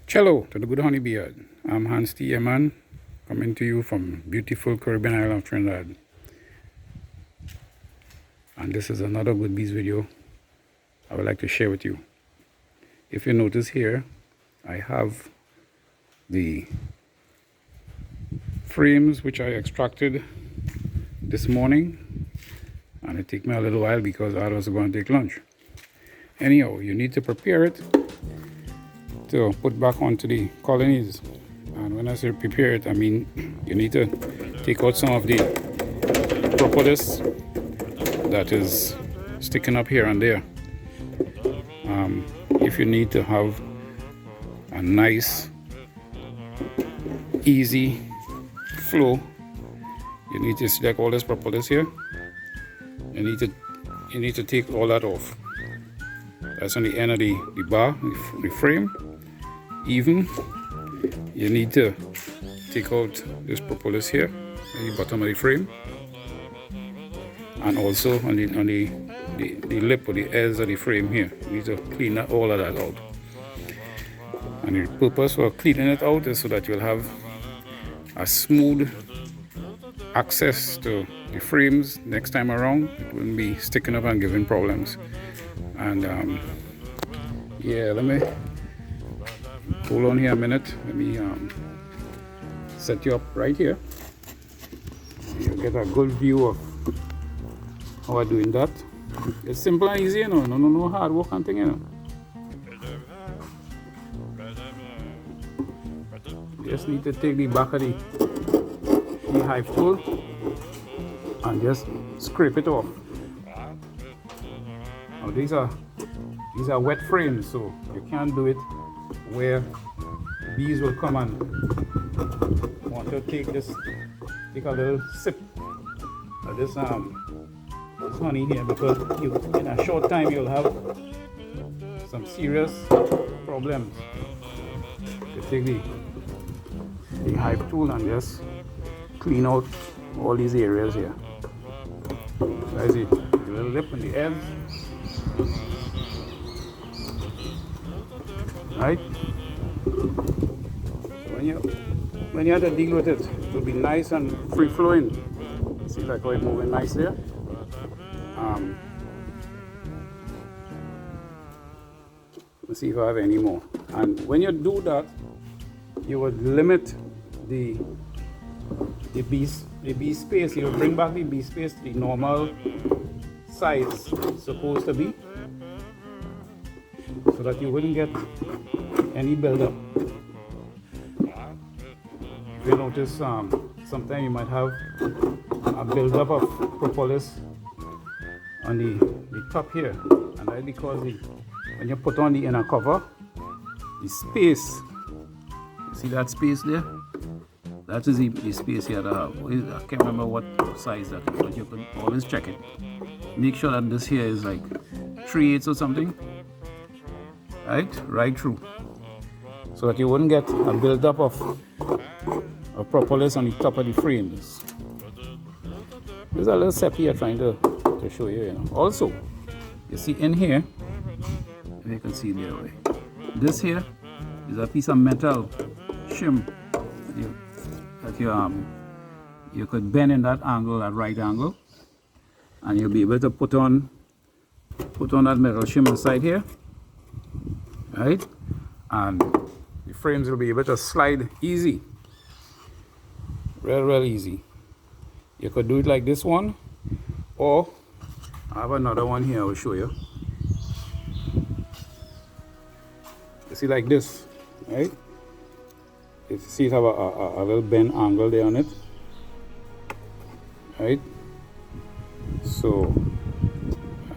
Cello to the good honey beard. I'm Hans T. Eman, coming to you from beautiful Caribbean island of Trinidad. And this is another good bees video I would like to share with you. If you notice here, I have the frames which I extracted this morning, and it took me a little while because I was going to take lunch. Anyhow, you need to prepare it to put back onto the colonies. And when I say prepare it, I mean you need to take out some of the propolis that is sticking up here and there. If you need to have a nice easy flow, you need to select all this propolis here. You need to take all that off. That's on the end of the bar, the frame. Even you need to take out this propolis here at the bottom of the frame, and also on the lip or the edge of the frame here. You need to clean all of that out. And the purpose for cleaning it out is so that you'll have a smooth access to the frames next time around. It wouldn't be sticking up and giving problems. And yeah, let me hold on here a minute. Let me set you up right here. You'll get a good view of how I'm doing that. It's simple and easy, you know. No hard work and thing, you know. You just need to take the back of the hive tool and just scrape it off. Now these are wet frames, so you can't do it where bees will come and want to take a little sip of this honey here, because in a short time you'll have some serious problems. You take the hive tool and just clean out all these areas here. I see the little lip on the end. Right? When you have to deal with it, it will be nice and free flowing. See like how it's moving nice there. Let's see if I have any more. And when you do that, you would limit the bee space. You will bring back the bee space to the normal size it's supposed to be, so that you wouldn't get any buildup. If you notice, sometimes you might have a buildup of propolis on the top here, and that's because when you put on the inner cover, the space, you see that space there? That is the space here. I can't remember what size that is, but you can always check it. Make sure that this here is like 3/8 or something, right through, so that you wouldn't get a buildup of propolis on the top of the frames. There's a little step here trying to show you, you know. Also, you see in here, if you can see the other way, this here is a piece of metal shim that you could bend in that angle, that right angle, and you'll be able to put on that metal shim inside here, right? And the frames will be able to slide easy, real easy. You could do it like this one, or I have another one here I will show you. You see like this, right? You see it have a little bend angle there on it, right? So, I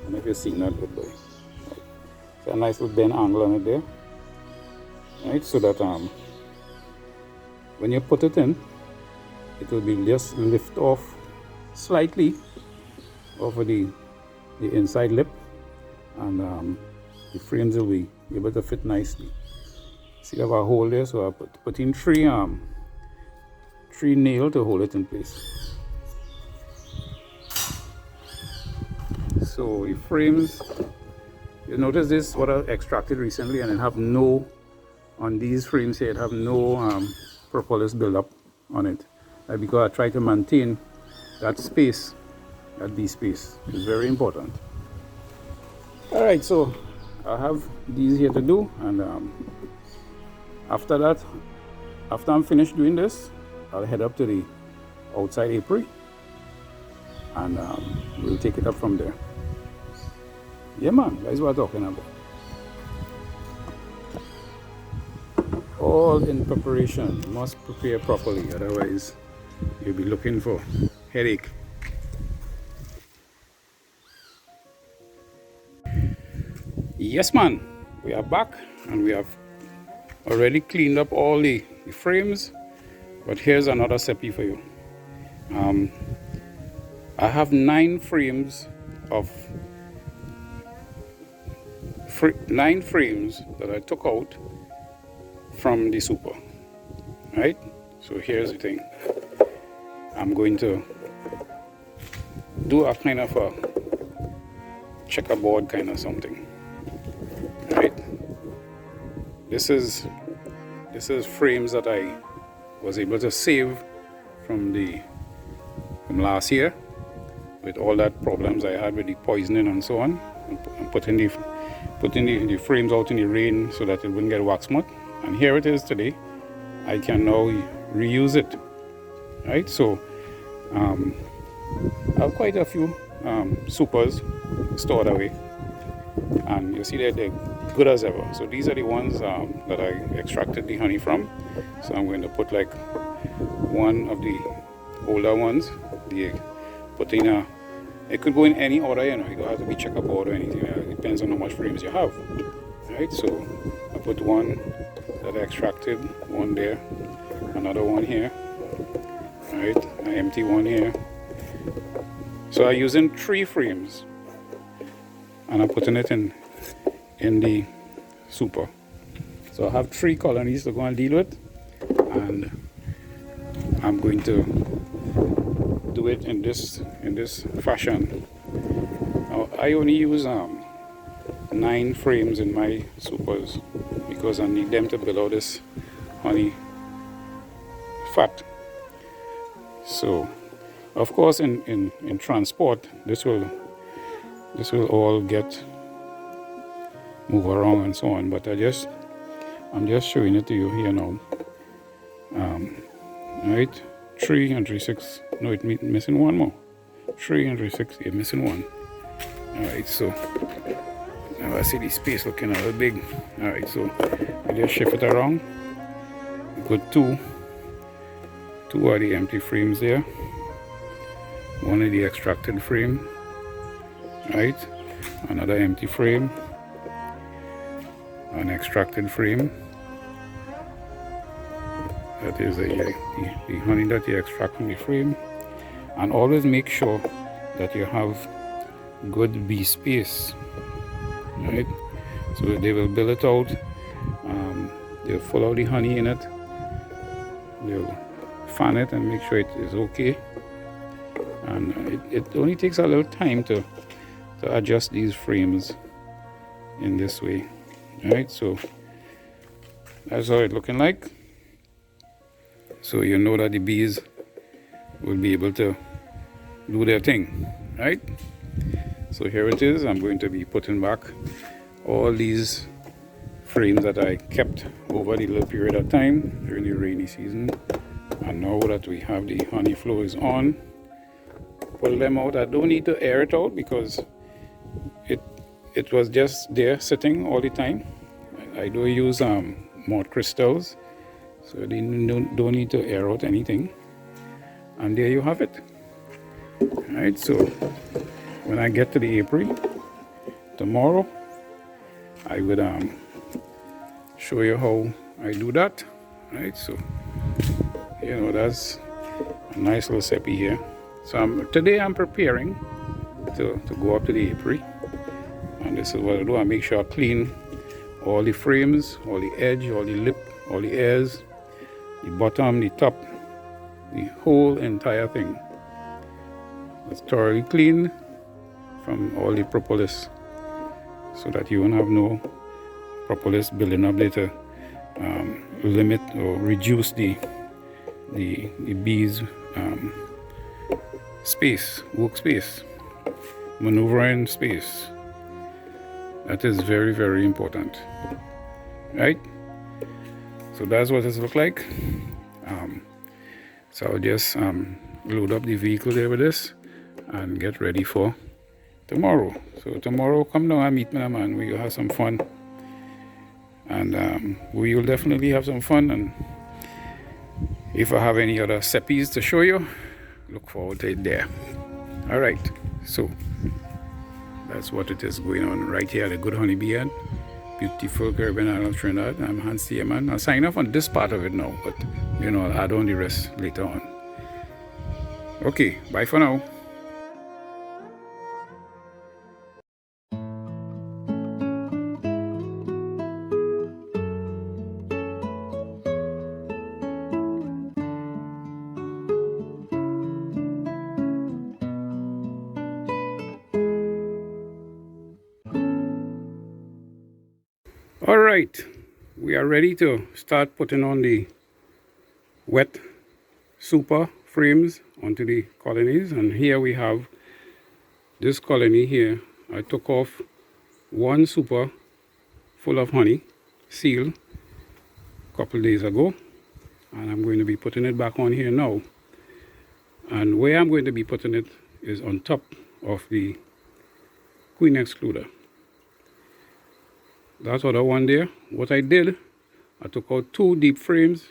don't know if you're seeing that good boy. Right. So a nice little bend angle on it there, right? So that when you put it in, it will be just lift off slightly over the inside lip, and the frames will be able to fit nicely. See, I have a hole there, so I put in three nails to hold it in place. So the frames, you notice this what I extracted recently, and it have no on these frames here, it have no propolis buildup on it, because I try to maintain that space, that bee space. It's very important. All right, so I have these here to do, and after that, after I'm finished doing this, I'll head up to the outside apiary, and we'll take it up from there. Yeah, man, that's what I'm talking about. All in preparation. You must prepare properly, otherwise you'll be looking for headache. Yes, man, we are back, and we have already cleaned up all the frames, but here's another recipe for you. I have 9 frames of 9 frames that I took out from the super, right? So here's the thing. I'm going to do a kind of a checkerboard kind of something, right? This is frames that I was able to save from last year, with all that problems I had with the poisoning and so on, and putting the frames out in the rain so that it wouldn't get wax mud. And here it is today. I can now reuse it, right? So I have quite a few supers stored away, and you see that they're good as ever. So these are the ones that I extracted the honey from. So I'm going to put like one of the older ones. It could go in any order, you know. You don't have to be checkerboard or anything. It depends on how much frames you have, right? So I put one that I extracted, one there, another one here, right? An empty one here. So I'm using 3 frames, and I'm putting it in the super. So I have 3 colonies to go and deal with, and I'm going to do it in this fashion. Now, I only use 9 frames in my supers because I need them to build out this honey fat. So of course in transport this will all move around and so on, but I'm just showing it to you here now. Right, 3 and 3 6. No, it's missing one more. 3 and 3 6. You're missing one. All right, so now I see the space looking a little big. All right, so I just shift it around. Put two are the empty frames there. One is the extracted frame. Right, another empty frame. An extracted frame. That is the honey that you extract from the frame. And always make sure that you have good bee space, right? So they will build it out. They'll follow the honey in it. They'll fan it and make sure it is okay. And it only takes a little time to adjust these frames in this way, right? So that's how it's looking like. So you know that the bees will be able to do their thing, right? So here it is. I'm going to be putting back all these frames that I kept over the little period of time during the rainy season. And now that we have the honey flow is on, pull them out. I don't need to air it out because it was just there sitting all the time. I don't use malt crystals, so they don't need to air out anything. And there you have it. Alright, so when I get to the apiary tomorrow, I would show you how I do that. Right, so you know, that's a nice little recipe here. So today I'm preparing to go up to the apiary, and this is what I do. I make sure I clean all the frames, all the edge, all the lip, all the ears, the bottom, the top, the whole entire thing. It's thoroughly clean from all the propolis, so that you won't have no propolis building up later limit or reduce the bees' space, workspace, maneuvering space. That is very, very important, right? So that's what it looks like. So I'll just load up the vehicle there with this and get ready for tomorrow. So tomorrow, come down and meet me, man. We will have some fun, and we will definitely have some fun. And if I have any other seppies to show you, look forward to it there. All right, so that's what it is going on right here at the Good Honeybee Inn. Beautiful Caribbean island of Trinidad. I'm Hans man. I'll sign off on this part of it now, but you know, I'll add on the rest later on. Okay, bye for now. All right, we are ready to start putting on the wet super frames onto the colonies. And here we have this colony here. I took off one super full of honey, seal, a couple days ago, and I'm going to be putting it back on here now. And where I'm going to be putting it is on top of the queen excluder. That other one there, what I did, I took out 2 deep frames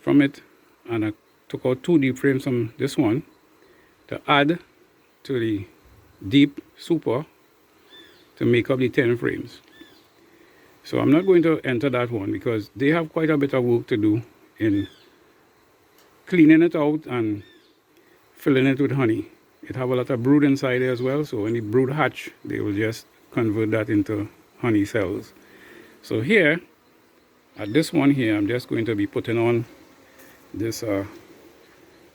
from it, and I took out 2 deep frames from this one to add to the deep super to make up the 10 frames. So I'm not going to enter that one because they have quite a bit of work to do in cleaning it out and filling it with honey. It have a lot of brood inside there as well, so when the brood hatch, they will just convert that into honey cells. So here, at this one here, I'm just going to be putting on this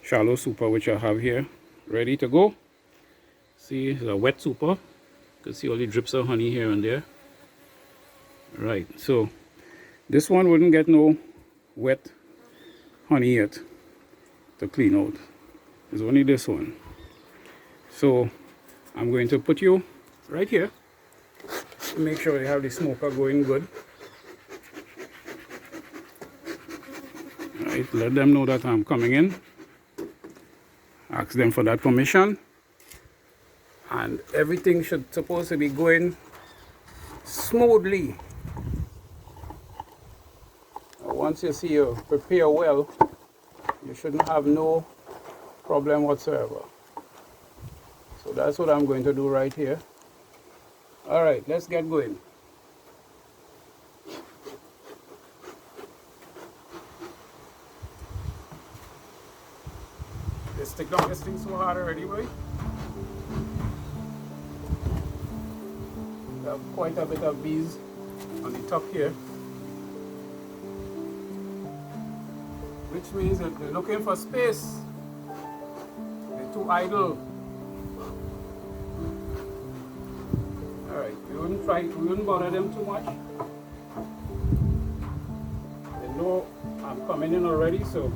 shallow super which I have here, ready to go. See, it's a wet super. You can see all the drips of honey here and there. Right, so this one wouldn't get no wet honey yet to clean out. It's only this one. So I'm going to put you right here. Make sure they have the smoker going good. Right, let them know that I'm coming in. Ask them for that permission. And everything should supposed to be going smoothly. Once you see you prepare well, you shouldn't have no problem whatsoever. So that's what I'm going to do right here. All right, let's get going. Let's stick down this thing so hard already, boy. We have quite a bit of bees on the top here, which means that they're looking for space. They're too idle. Alright, we wouldn't bother them too much. They know I'm coming in already, so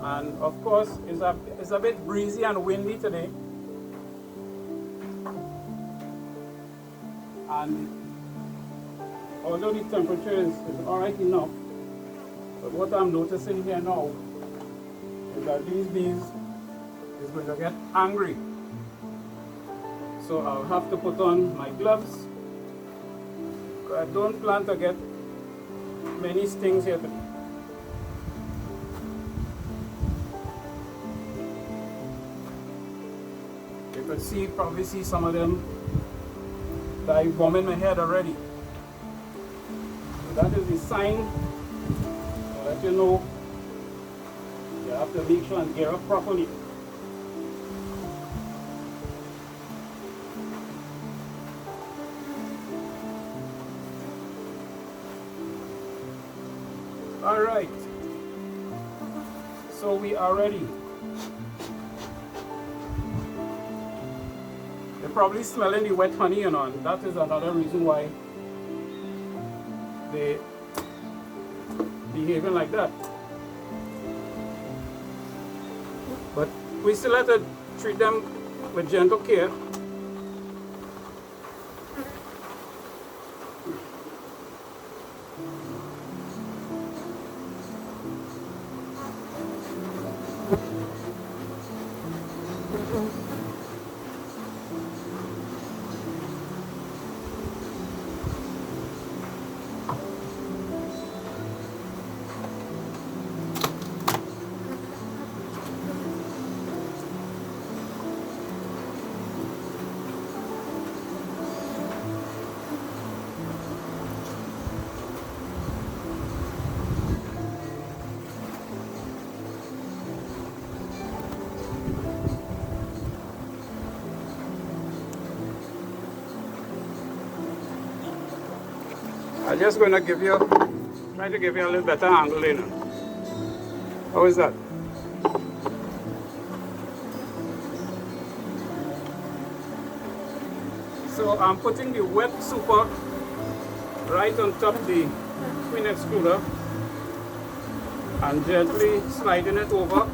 and of course it's a bit breezy and windy today. And although the temperature is alright enough, but what I'm noticing here now is that these bees is going to get angry. So I'll have to put on my gloves. I don't plan to get many stings here today. You could probably see some of them that I bomb in my head already. So that is the sign. Let you know you have to make sure and gear up properly. All right, so we are ready. They're probably smelling the wet honey, you know, and that is another reason why they behaving like that. But we still have to treat them with gentle care. I'm just going to try to give you a little better angle, you know. How is that? So I'm putting the wet super right on top of the queen excluder and gently sliding it over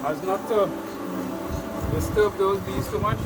as not to disturb those bees too much.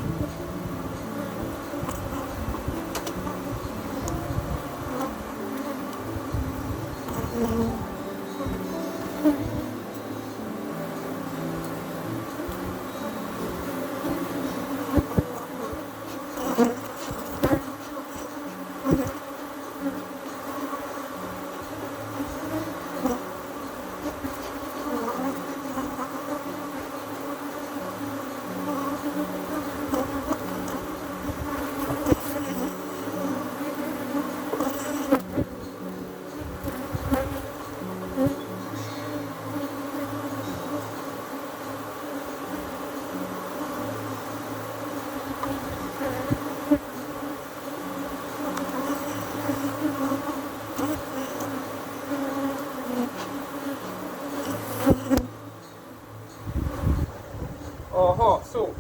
So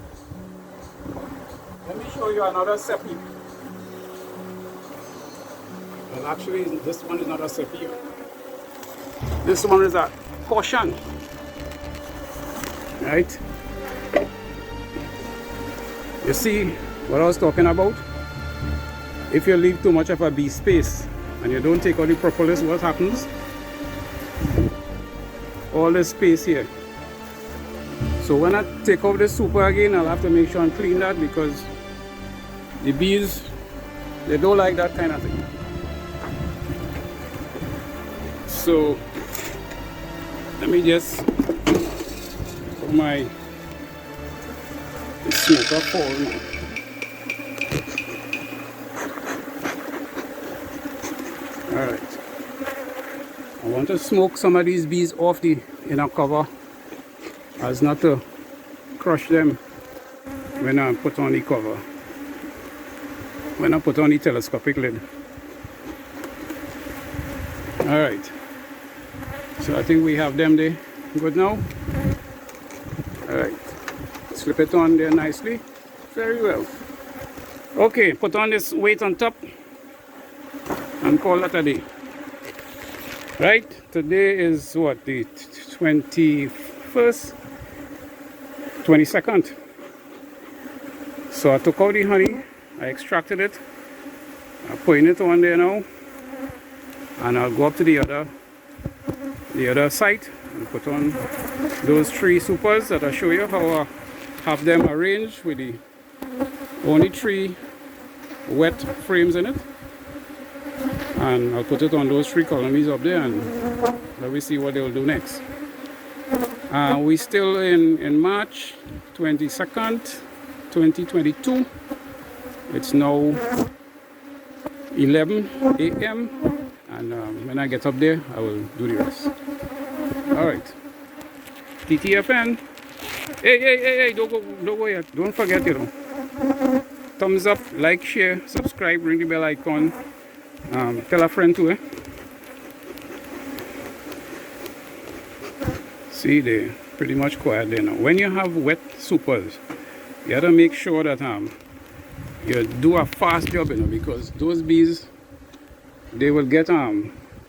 let me show you another recipe. Well, actually, this one is not a recipe. This one is a caution, right? You see what I was talking about? If you leave too much of a bee space and you don't take out the propolis, what happens? All this space here. So when I take off the super again, I'll have to make sure and clean that because the bees, they don't like that kind of thing. So let me just put my smoker forward now. Alright. I want to smoke some of these bees off the inner cover as not to crush them when I put on the cover, when I put on the telescopic lid. Alright, so I think we have them there good now. Alright, slip it on there nicely, very well. Okay, put on this weight on top and call that a day. Right, today is what, the 21st? 22nd. So I took out the honey, I extracted it, I'm putting it on there now, and I'll go up to the other site and put on those 3 supers that I show you how I have them arranged with the only 3 wet frames in it, and I'll put it on those 3 colonies up there and let me see what they'll do next. We still in March 22nd, 2022. It's now 11 a.m. and when I get up there, I will do the rest. Alright. TTFN. Hey, don't go yet. Don't forget, you know. Thumbs up, like, share, subscribe, ring the bell icon. Tell a friend too, eh? See, they're pretty much quiet there now. When you have wet supers, you have to make sure that you do a fast job, you know, because those bees, they will get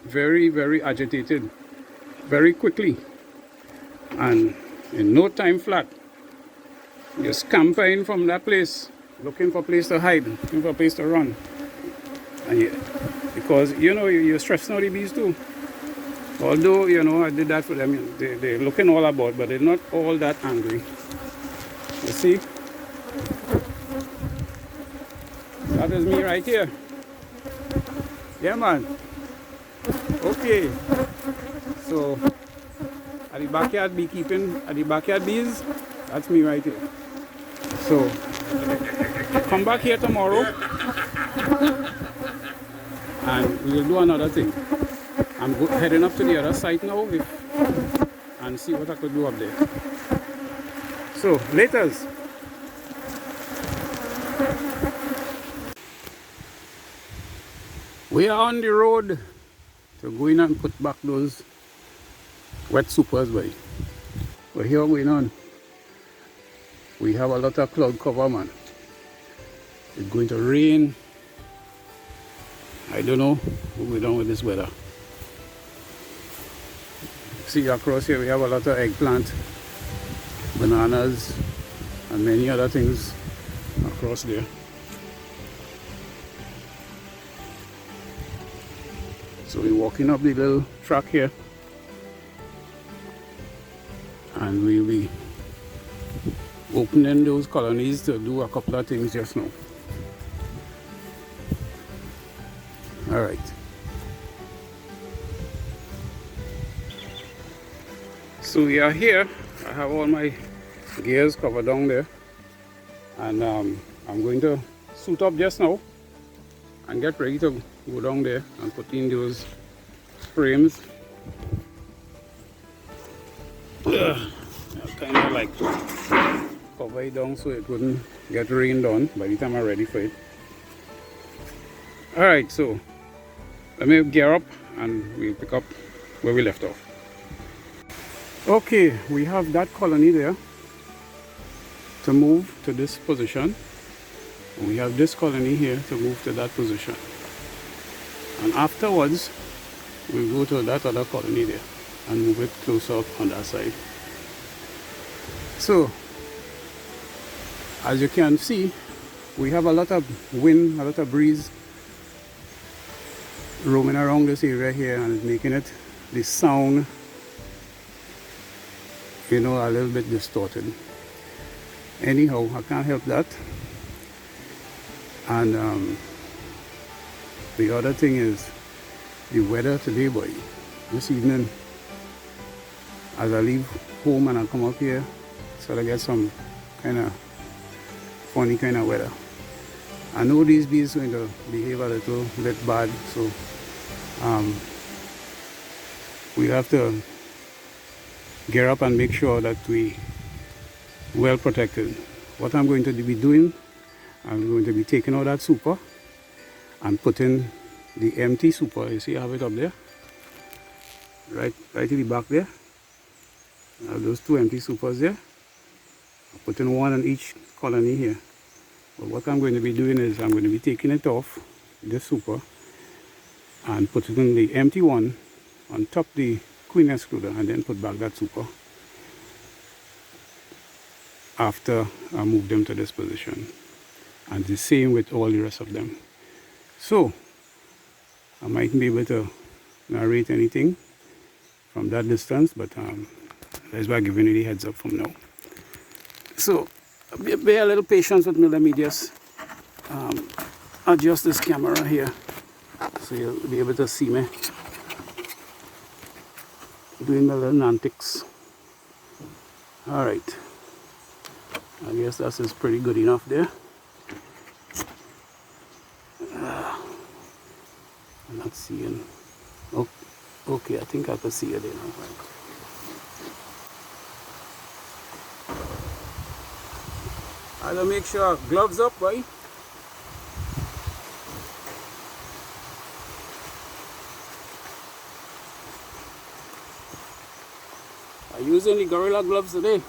very, very agitated very quickly, and in no time flat you're scampering from that place, looking for a place to hide, looking for a place to run. And because you know you're stressing out the bees too. Although, you know, I did that for them, they're looking all about, but they're not all that angry. You see, that is me right here. Yeah, man. Okay, so at the backyard beekeeping, at the backyard bees, that's me right here. So come back here tomorrow and we'll do another thing. I'm heading up to the other site now and see what I could do up there. So laters. We are on the road to go in and put back those wet supers, boy. But here going on, we have a lot of cloud cover, man. It's going to rain. I don't know what we're doing with this weather. See, across here we have a lot of eggplant, bananas, and many other things across there. So we're walking up the little track here, and we'll be opening those colonies to do a couple of things just now. All right. So we are here. I have all my gears covered down there, and I'm going to suit up just now and get ready to go down there and put in those frames. Kind of like cover it down so it wouldn't get rained on by the time I'm ready for it. Alright, so let me gear up and we'll pick up where we left off. Okay, we have that colony there to move to this position. We have this colony here to move to that position. And afterwards, we'll go to that other colony there and move it closer up on that side. So, as you can see, we have a lot of wind, a lot of breeze roaming around this area here and making it, the sound, you know, a little bit distorted. Anyhow, I can't help that. And the other thing is the weather today, boy. This evening, as I leave home and I come up here, so I get some kind of funny kind of weather. I know these bees are going to behave a little bit bad, so we have to gear up and make sure that we well protected. What I'm going to be doing, I'm going to be taking out that super and putting the empty super. You see I have it up there, right in the back there. I have those two empty supers there. I'm putting one on each colony here. But what I'm going to be doing is I'm going to be taking it off, this super, and putting the empty one on top the queen excluder, and then put back that super after I move them to this position. And the same with all the rest of them. So I mightn't be able to narrate anything from that distance, but that's why I'm giving you the heads up from now. So bear a little patience with me. Let me just adjust this camera here so you'll be able to see me doing my little antics. Alright, I guess that is pretty good enough there. I'm not seeing. Oh, okay, I think I can see it there now. I gotta make sure gloves up, right? I'm using the Gorilla gloves today.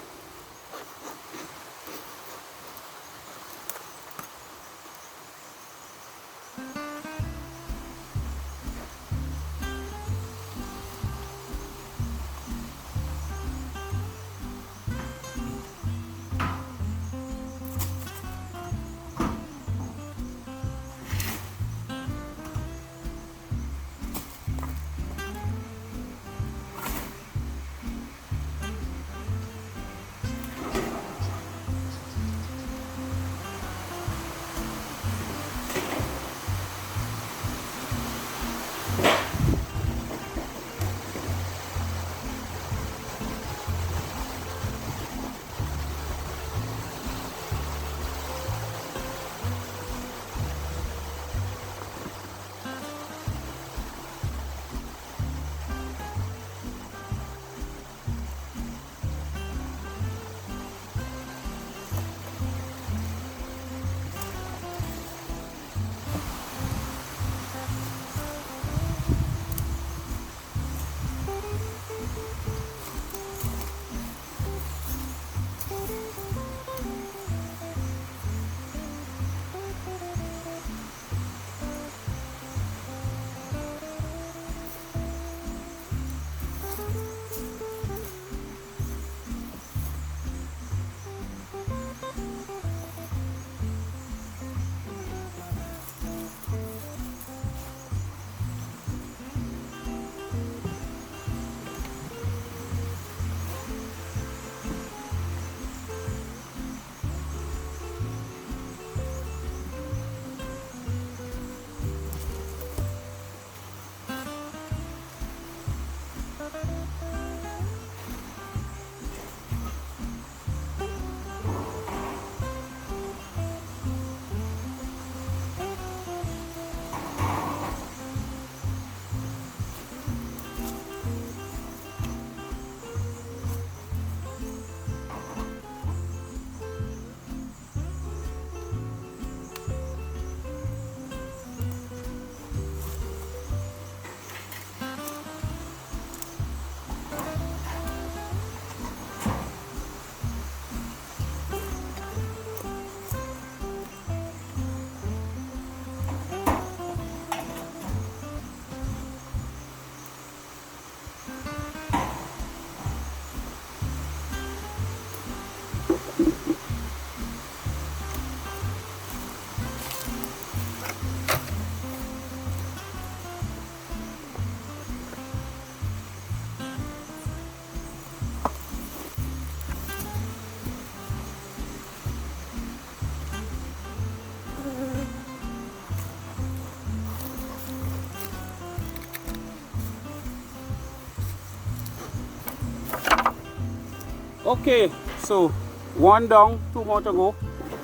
Okay, so one down, two more to go.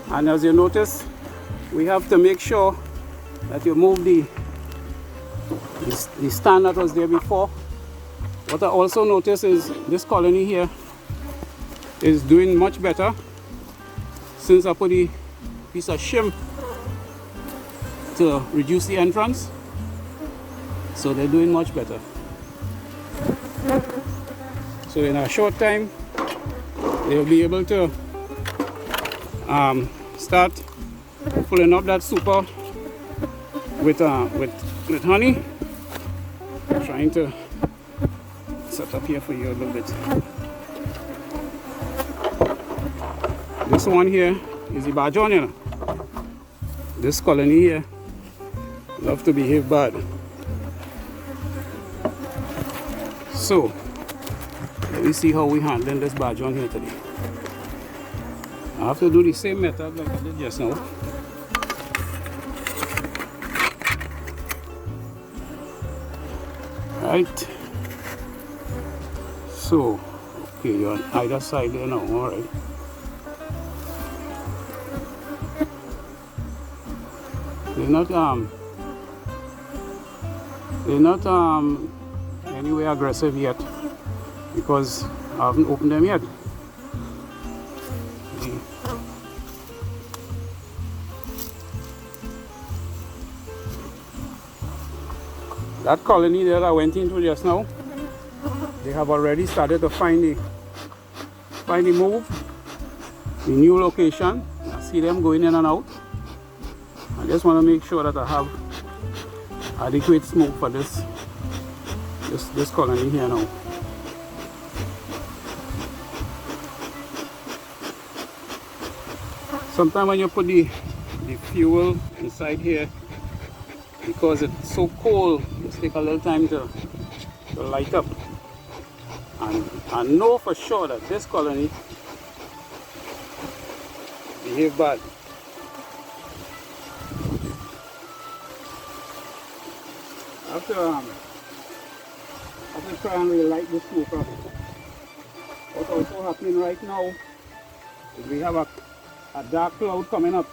And as you notice, we have to make sure that you move the stand that was there before. What I also notice is this colony here is doing much better since I put a piece of shim to reduce the entrance. So they're doing much better. So in a short time, they'll be able to start filling up that super with honey. I'm trying to set up here for you a little bit. This one here is the badger, you know. This colony here love to behave bad. So let me see how we handling this badger here today. I have to do the same method like I did just now. Right. So, okay, you're on either side there now, alright. They're not anyway aggressive yet because I haven't opened them yet. That colony that I went into just now, they have already started to find the move, the new location. I see them going in and out. I just want to make sure that I have adequate smoke for this colony here now. Sometimes when you put the fuel inside here, because it's so cold, it takes a little time to light up. And I know for sure that this colony behave bad. I have to try and relight the smoke up. What's also happening right now is we have a dark cloud coming up.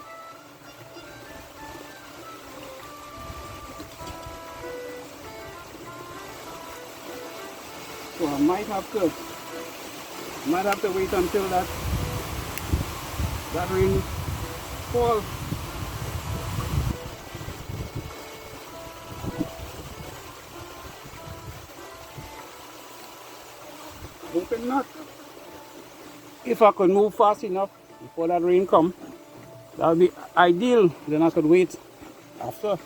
So I might have to wait until that rain falls. Hoping not. If I could move fast enough before that rain comes, that would be ideal. Then I could wait after.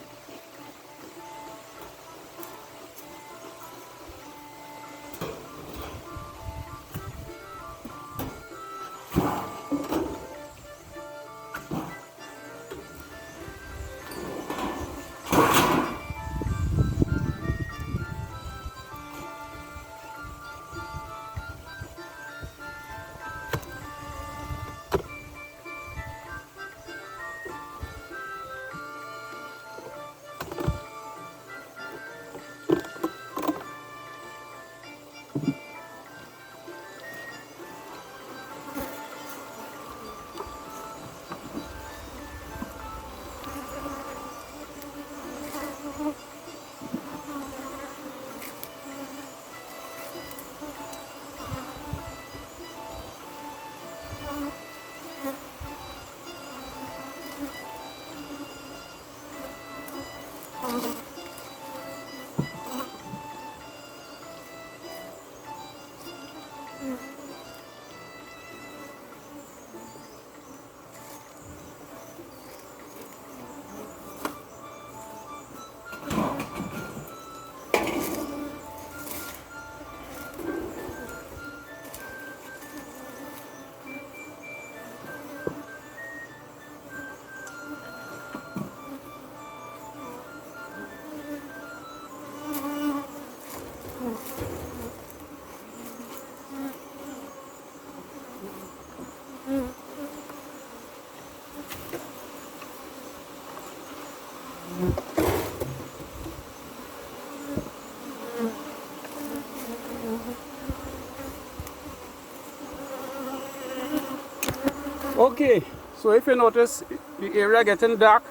Okay, so if you notice the area getting dark,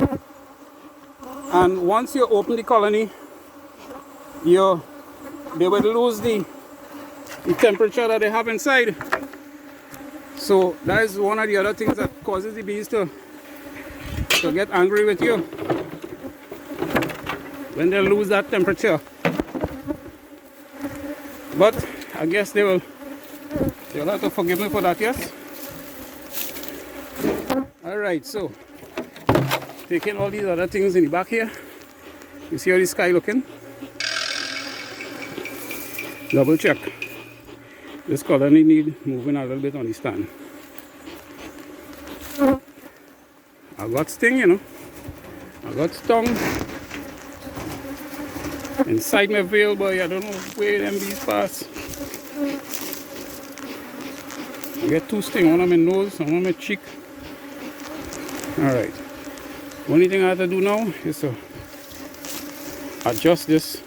and once you open the colony, they will lose the temperature that they have inside. So that is one of the other things that causes the bees to get angry with you, when they lose that temperature. But I guess they'll have to forgive me for that, yes? Alright, so taking all these other things in the back here. You see how the sky looking? Double check. This colony need moving a little bit on the stand. I got sting, you know. I got stung inside my veil, boy. I don't know where them bees pass. I get 2 stings, one on my nose and one on my cheek. Alright. Only thing I have to do now is to adjust this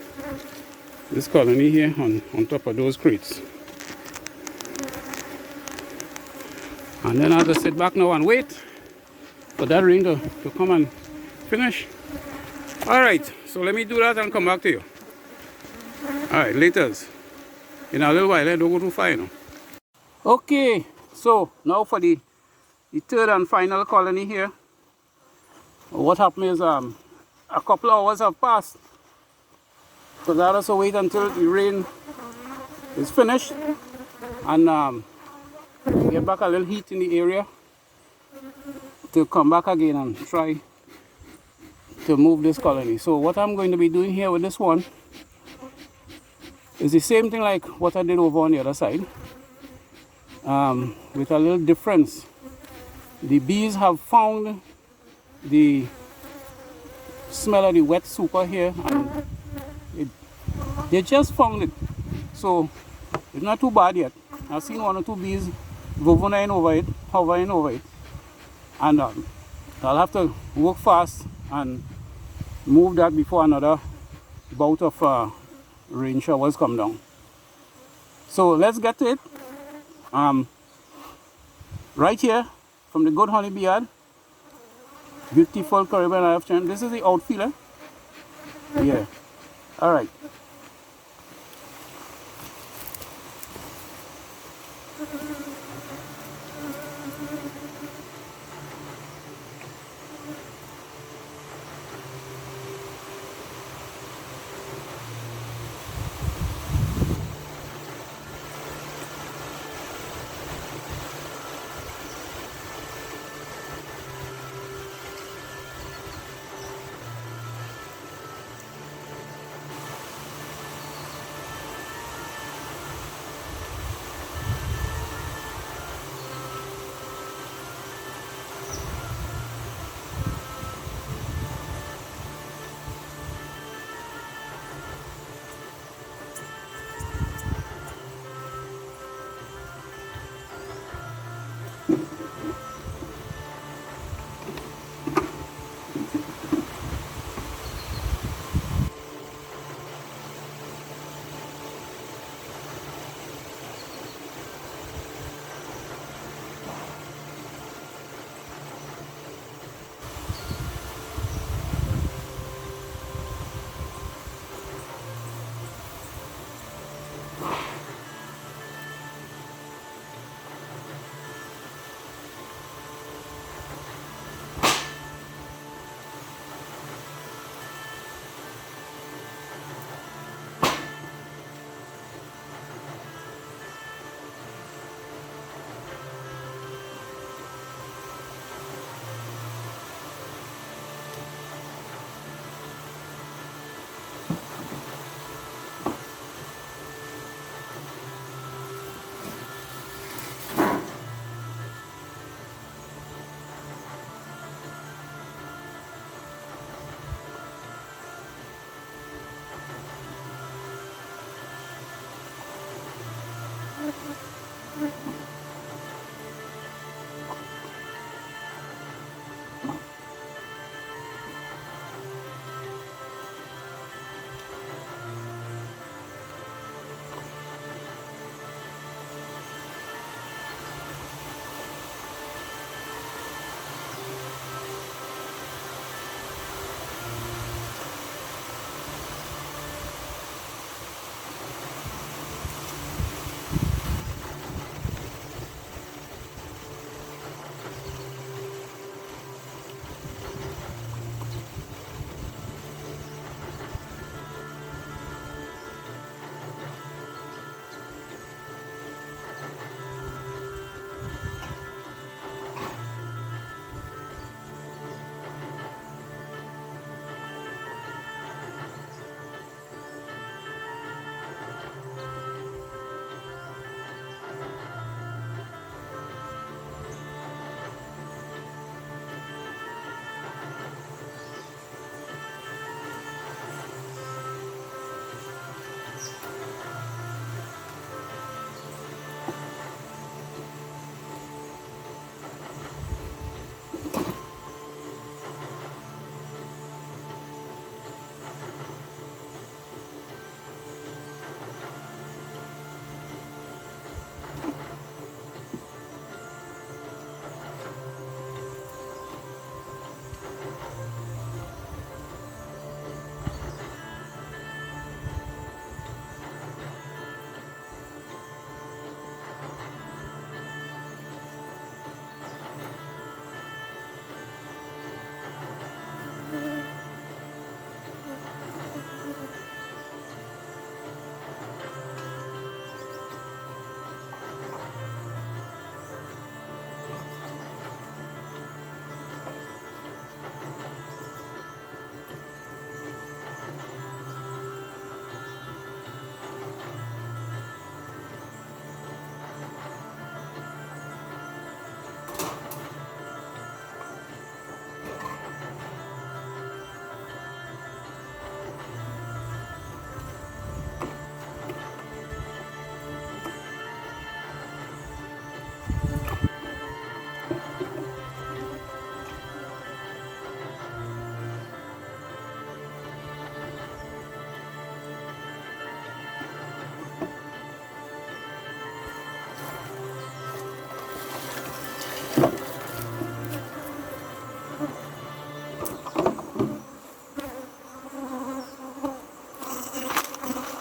colony here on top of those crates. And then I have to sit back now and wait for that rain to come and finish. Alright, so let me do that and come back to you. Alright, laters. In a little while, don't go too far, you know. Okay, so now for the third and final colony here. What happened is a couple of hours have passed, because I also wait until the rain is finished and get back a little heat in the area to come back again and try to move this colony. So what I'm going to be doing here with this one is the same thing like what I did over on the other side, with a little difference. The bees have found the smell of the wet super here, and they just found it, so it's not too bad yet. I've seen 1 or 2 bees hovering over it, and I'll have to work fast and move that before another bout of rain showers come down. So let's get to it. Right here from the Good Honey Bee Yard, beautiful Caribbean Hive Trim. This is the outfielder. Yeah. Alright.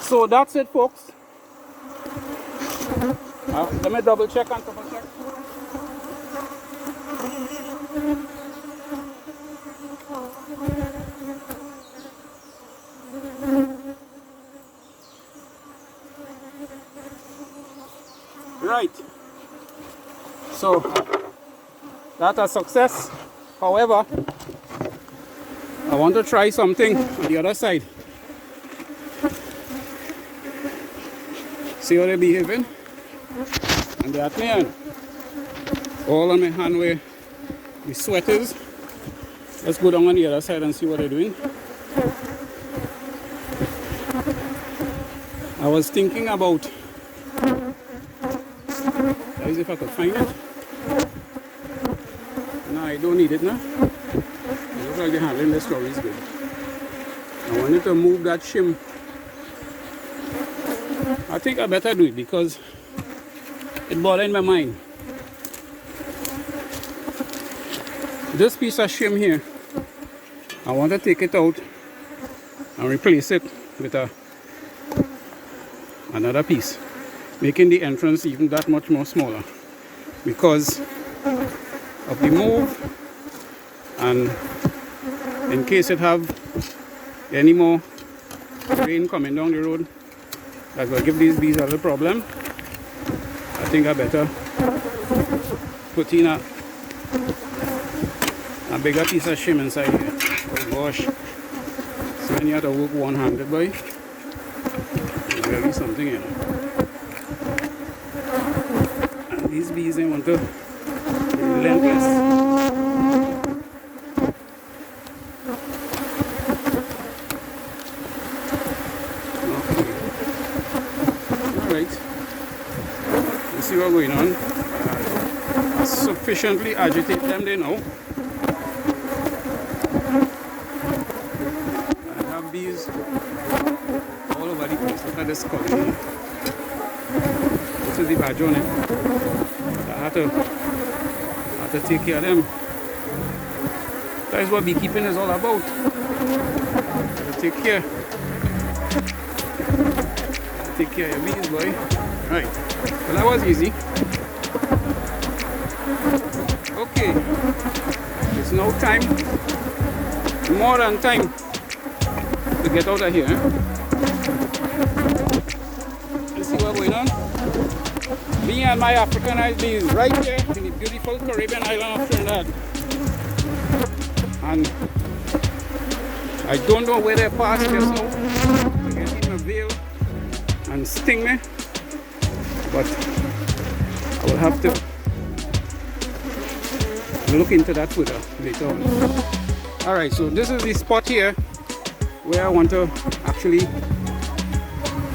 So that's it, folks. Let me double check and double check. Right. So that's a success. However, I want to try something on the other side. See how they're behaving? And they're at me hand. All on my hand where the sweat is. Let's go down on the other side and see what they're doing. I was thinking about, that is if I could find it. No, I don't need it now. It looks like the handling the story is good. I wanted to move that shim. I think I better do it because it bothered my mind. This piece of shim here, I want to take it out and replace it with another piece, making the entrance even that much more smaller because of the move, and in case it have any more rain coming down the road that will give these bees a little problem. I think I better put in a bigger piece of shim inside here. Oh gosh, so when you have to work one-handed, boy, there's really something in it. And these bees, they want to be relentless. You see what's going on? I sufficiently agitate them there now. I have bees all over the place. Look at this colony. This is the badge on it. I had to take care of them. That is what beekeeping is all about. Take care. Take care of your bees, boy. Right. Well, that was easy. Okay. It's now time, more than time, to get out of here. You see what's going on? Me and my Africanized bees right here in the beautiful Caribbean island of Trinidad. And I don't know where they passed just now. They get in my veil and sting me. But I will have to look into that further later on. Alright, so this is the spot here where I want to actually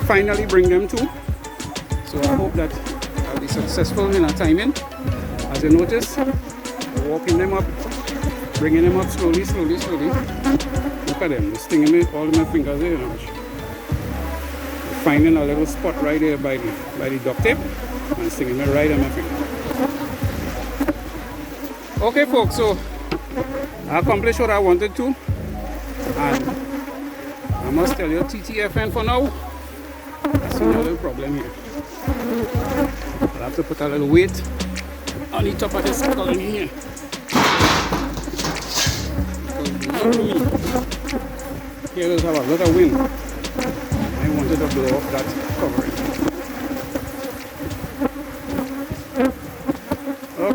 finally bring them to. So I hope that I'll be successful in our timing. As you notice, walking them up, bringing them up slowly, slowly, slowly. Look at them, they're stinging me all my fingers there. Finding a little spot right there by the duct tape and stinging me right on my finger. Okay folks, so I accomplished what I wanted to, and I must tell you TTFN for now. I see no little problem here. I'll have to put a little weight on the top of this colony here. Here does have a lot of wind. I wanted to blow off that covering.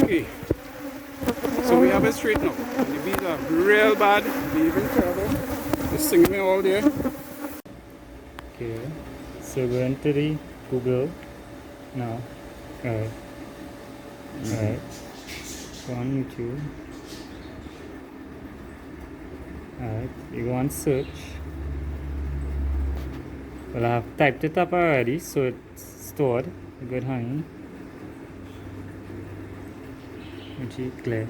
Okay. So we have it straight now. And the bees are real bad, behaving terrible. They're stinging me all there. Okay, so go into the Google now. Alright. Alright. Go on YouTube. Alright, you go on search. Well, I have typed it up already, so it's stored. Good honey. Which is clear.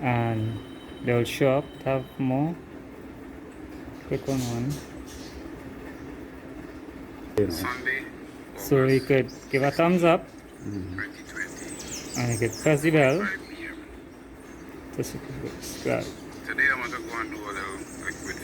And they'll show up to have more. Click on one. So you could give a thumbs up and you could press the bell to subscribe. Today I want to go and do a little liquid